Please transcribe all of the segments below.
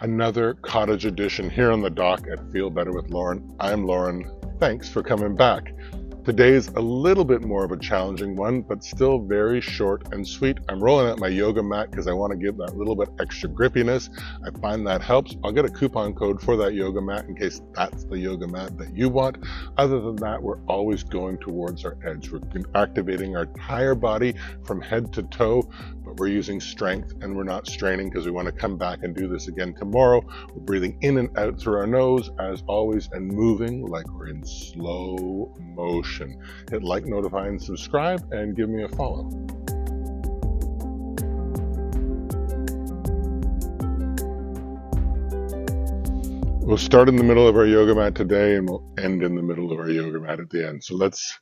Another cottage edition here on the dock at Feel Better with Lauren. I'm Lauren. Thanks for coming back. Today's a little bit more of a challenging one, but still very short and sweet. I'm rolling out my yoga mat because I want to give that little bit extra grippiness. I find that helps. I'll get a coupon code for that yoga mat in case that's the yoga mat that you want. Other than that, we're always going towards our edge. We're activating our entire body from head to toe, but we're using strength and we're not straining because we want to come back and do this again tomorrow. We're breathing in and out through our nose as always and moving like we're in slow motion. Hit like, notify, and subscribe, and give me a follow. We'll start in the middle of our yoga mat today, and we'll end in the middle of our yoga mat at the end. So let's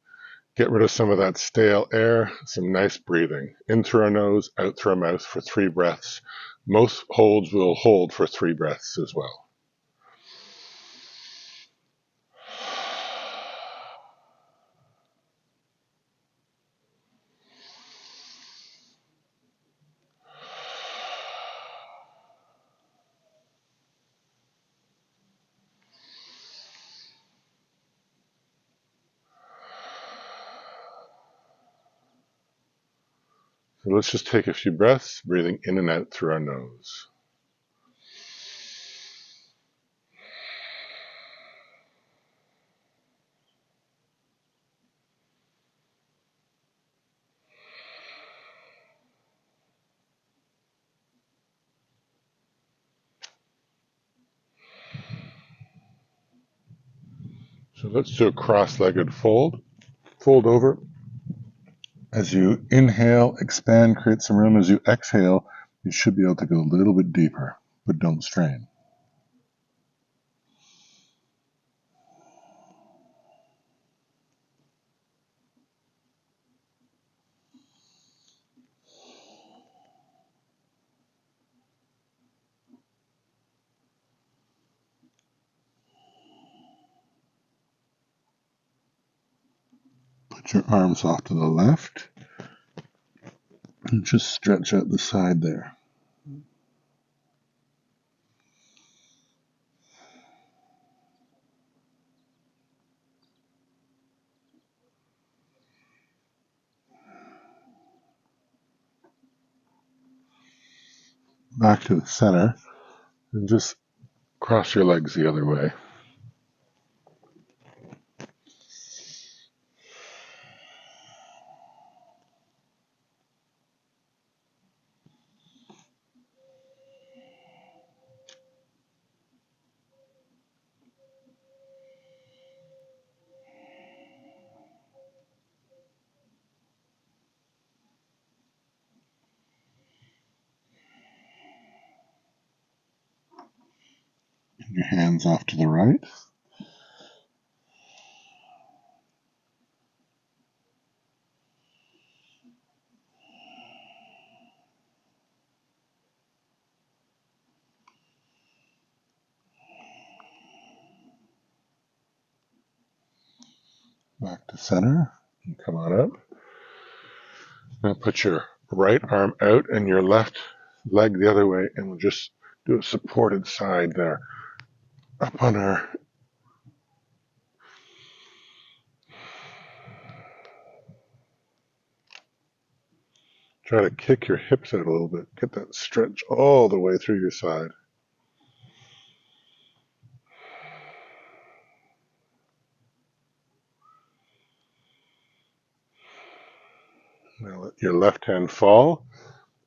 get rid of some of that stale air, some nice breathing. In through our nose, out through our mouth for 3 breaths. Most holds will hold for 3 breaths as well. So let's just take a few breaths, breathing in and out through our nose. So let's do a cross-legged fold. Fold over. As you inhale, expand, create some room. As you exhale, you should be able to go a little bit deeper, but don't strain. Put your arms off to the left and just stretch out the side there. Back to the center and just cross your legs the other way. Your hands off to the right. Back to center and come on up. Now put your right arm out and your left leg the other way, and we'll just do a supported side there. Up on our try to kick your hips out a little bit. Get that stretch all the way through your side. Now let your left hand fall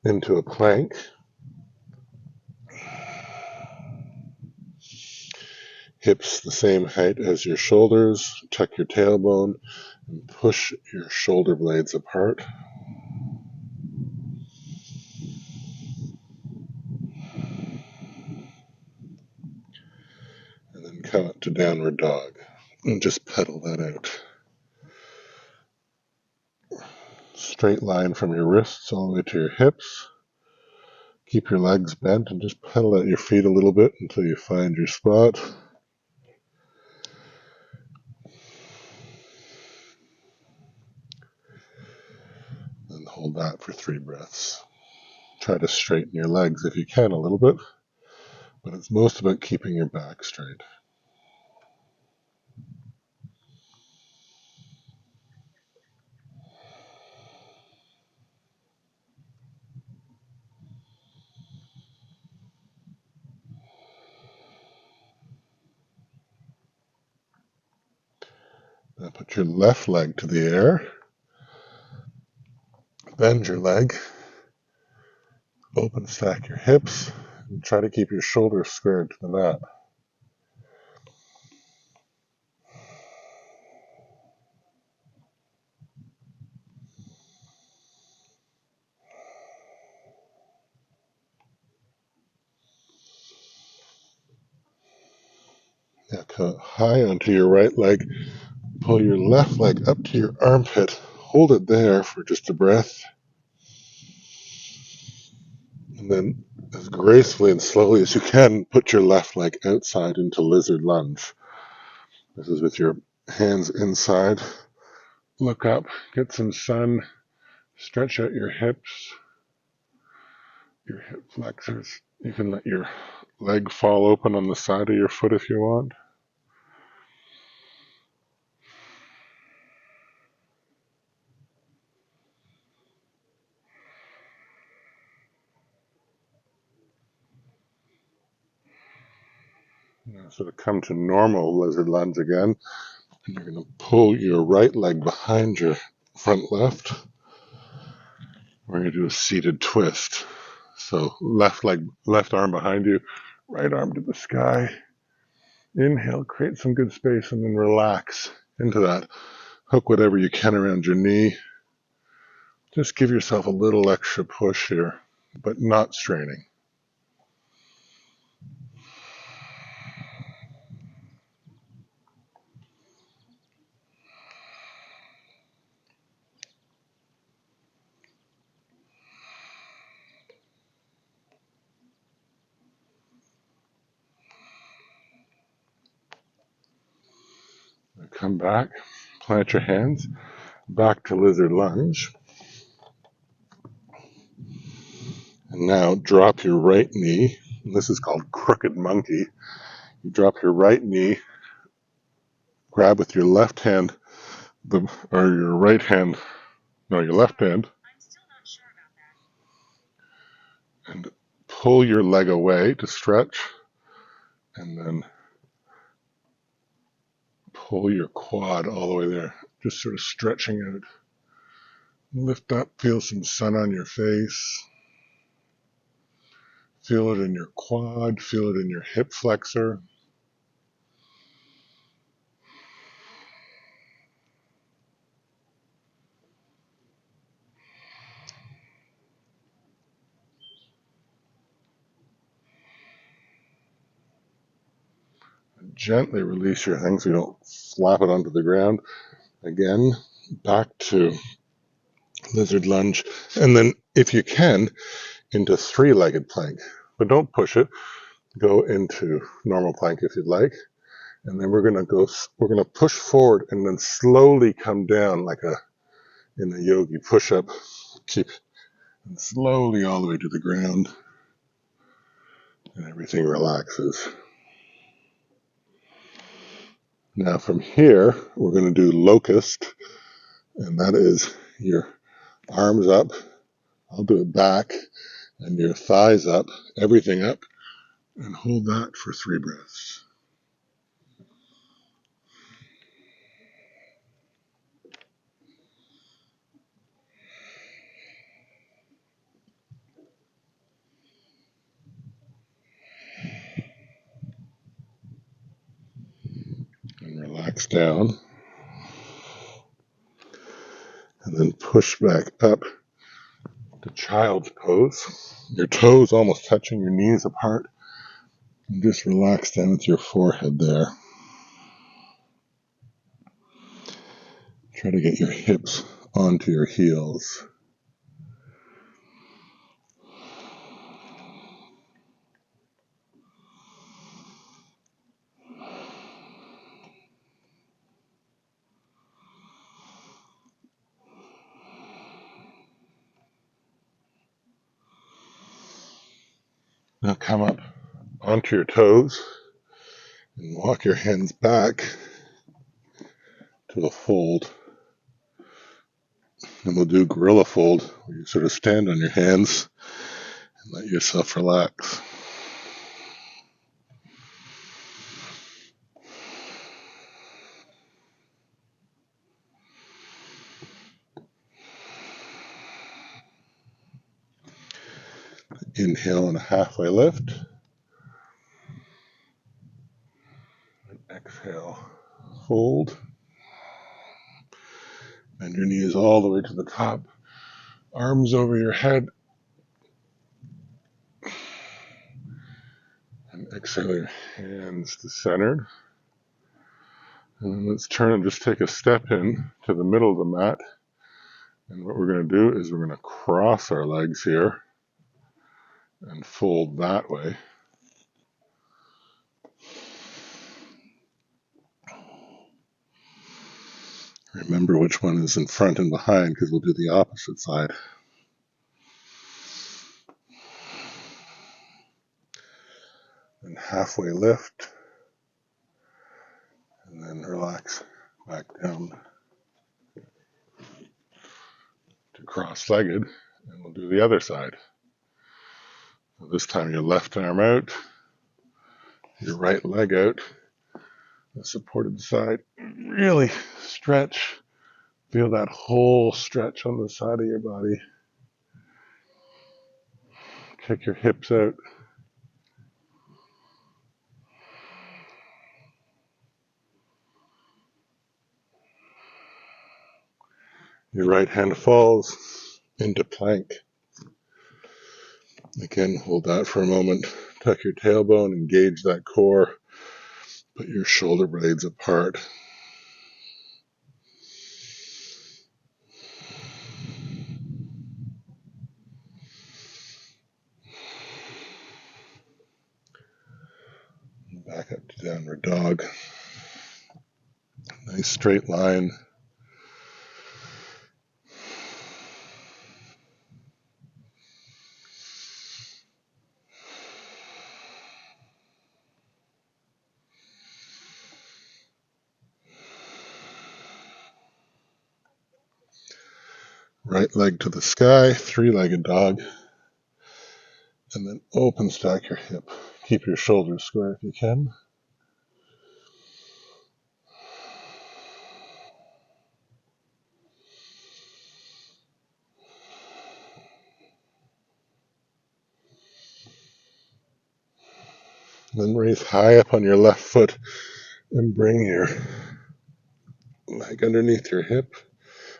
into a plank. Hips the same height as your shoulders. Tuck your tailbone and push your shoulder blades apart. And then come up to downward dog and just pedal that out. Straight line from your wrists all the way to your hips. Keep your legs bent and just pedal out your feet a little bit until you find your spot. And hold that for 3 breaths. Try to straighten your legs if you can a little bit, but it's most about keeping your back straight. Now put your left leg to the air, bend your leg, open stack your hips, and try to keep your shoulders squared to the mat. Now come high onto your right leg, pull your left leg up to your armpit, hold it there for just a breath, and then as gracefully and slowly as you can, put your left leg outside into lizard lunge. This is with your hands inside. Look up, get some sun, stretch out your hips, your hip flexors. You can let your leg fall open on the side of your foot if you want. Now, so to come to normal lizard lunge again, and you're going to pull your right leg behind your front left. We're going to do a seated twist. So left leg, left arm behind you, right arm to the sky. Inhale, create some good space, and then relax into that. Hook whatever you can around your knee. Just give yourself a little extra push here, but not straining. Come back, plant your hands, back to lizard lunge. And now drop your right knee. This is called crooked monkey. You drop your right knee, grab with your left hand, or your right hand, no, your left hand, and pull your leg away to stretch, and then pull your quad all the way there, just sort of stretching out. Lift up, feel some sun on your face. Feel it in your quad, feel it in your hip flexor. Gently release your thing so you don't slap it onto the ground. Again, back to lizard lunge. And then, if you can, into three-legged plank. But don't push it. Go into normal plank if you'd like. And then we're going to push forward and then slowly come down like in a yogi push-up. Keep and slowly all the way to the ground. And everything relaxes. Now from here, we're going to do locust. And that is your arms up. I'll do it back. And your thighs up. Everything up. And hold that for 3 breaths. And relax down. And then push back up to child's pose. Your toes almost touching your knees apart. And just relax down with your forehead there. Try to get your hips onto your heels. Now come up onto your toes and walk your hands back to a fold. And we'll do gorilla fold, where you sort of stand on your hands and let yourself relax. Inhale and a halfway lift. And exhale, fold. Bend your knees all the way to the top. Arms over your head. And exhale your hands to centered. And then let's turn and just take a step in to the middle of the mat. And what we're going to do is we're going to cross our legs here and fold that way. Remember which one is in front and behind, because we'll do the opposite side. And halfway lift, and then relax back down to cross-legged, and we'll do the other side. So this time your left arm out, your right leg out, the supported side. Really stretch. Feel that whole stretch on the side of your body. Kick your hips out. Your right hand falls into plank. Again, hold that for a moment. Tuck your tailbone, engage that core. Put your shoulder blades apart. Back up to downward dog. Nice straight line. Right leg to the sky, three-legged dog. And then open stack your hip. Keep your shoulders square if you can. Then raise high up on your left foot and bring your leg underneath your hip,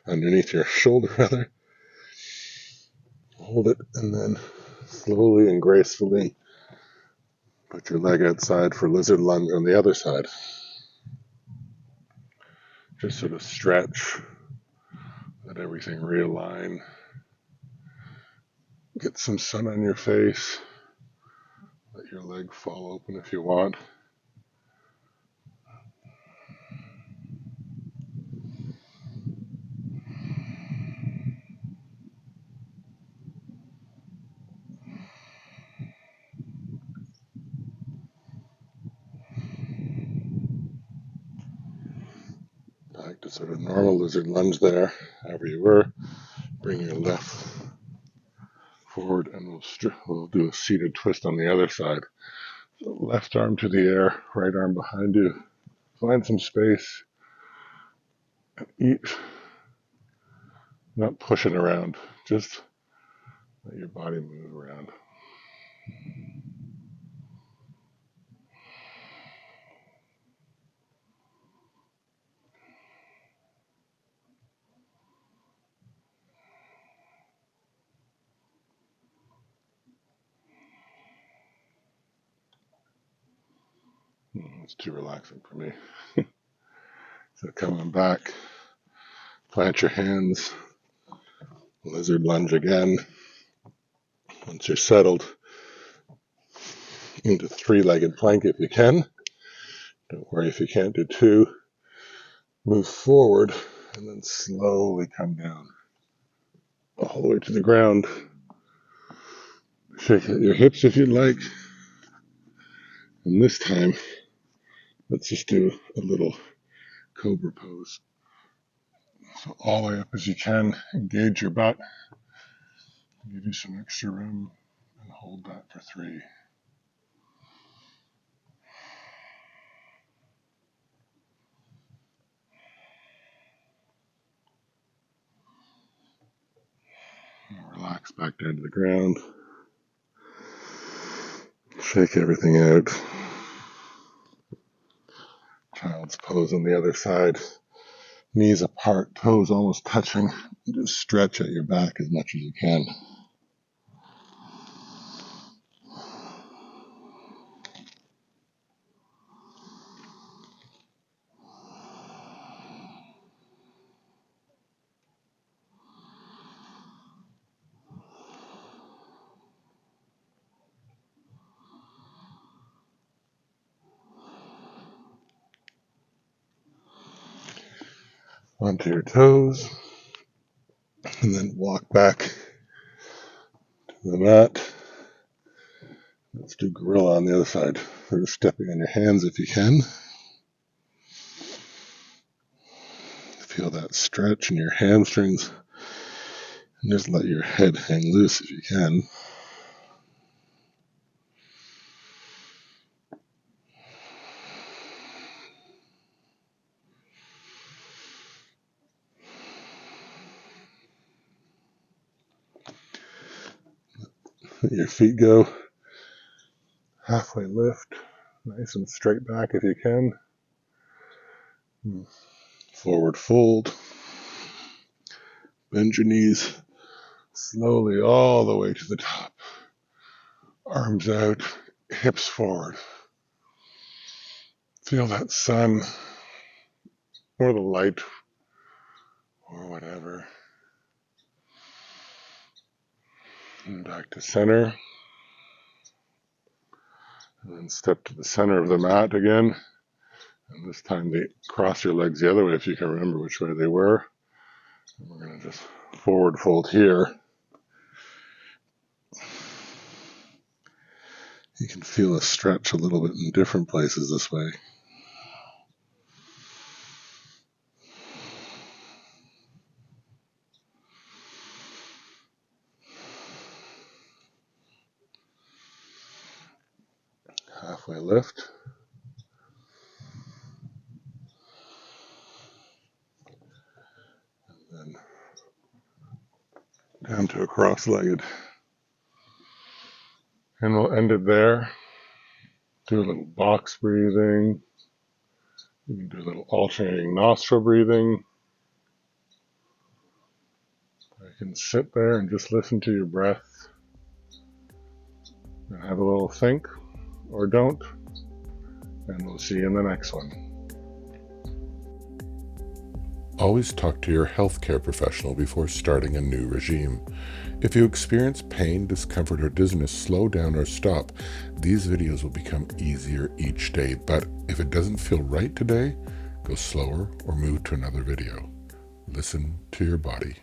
underneath your shoulder rather. Hold it and then slowly and gracefully put your leg outside for lizard lunge on the other side. Just sort of stretch, let everything realign. Get some sun on your face. Let your leg fall open if you want. Back to sort of normal lizard lunge there, however you were. Bring your left forward and we'll do a seated twist on the other side. So left arm to the air, right arm behind you. Find some space and eat. Not pushing around, just let your body move around. It's too relaxing for me. So come on back, plant your hands, lizard lunge again. Once you're settled, into three-legged plank if you can. Don't worry if you can't do two. Move forward and then slowly come down all the way to the ground. Shake your hips if you'd like. And this time, let's just do a little cobra pose. So all the way up as you can, engage your butt, give you some extra room, and hold that for 3. Relax back down to the ground. Shake everything out. Child's pose on the other side. Knees apart, toes almost touching. Just stretch out your back as much as you can. Onto your toes. And then walk back to the mat. Let's do gorilla on the other side. Sort of stepping on your hands if you can. Feel that stretch in your hamstrings. And just let your head hang loose if you can. Let your feet go. Halfway lift. Nice and straight back if you can. Forward fold. Bend your knees slowly all the way to the top. Arms out, hips forward. Feel that sun or the light or whatever. And back to center. And then step to the center of the mat again. And this time cross your legs the other way if you can remember which way they were. And we're going to just forward fold here. You can feel a stretch a little bit in different places this way. Halfway lift. And then down to a cross-legged. And we'll end it there. Do a little box breathing. You can do a little alternating nostril breathing. You can sit there and just listen to your breath and have a little think, or don't. And we'll see you in the next one. Always talk to your healthcare professional before starting a new regime. If you experience pain, discomfort, or dizziness, slow down or stop. These videos will become easier each day, but if it doesn't feel right today, go slower or move to another video. Listen to your body.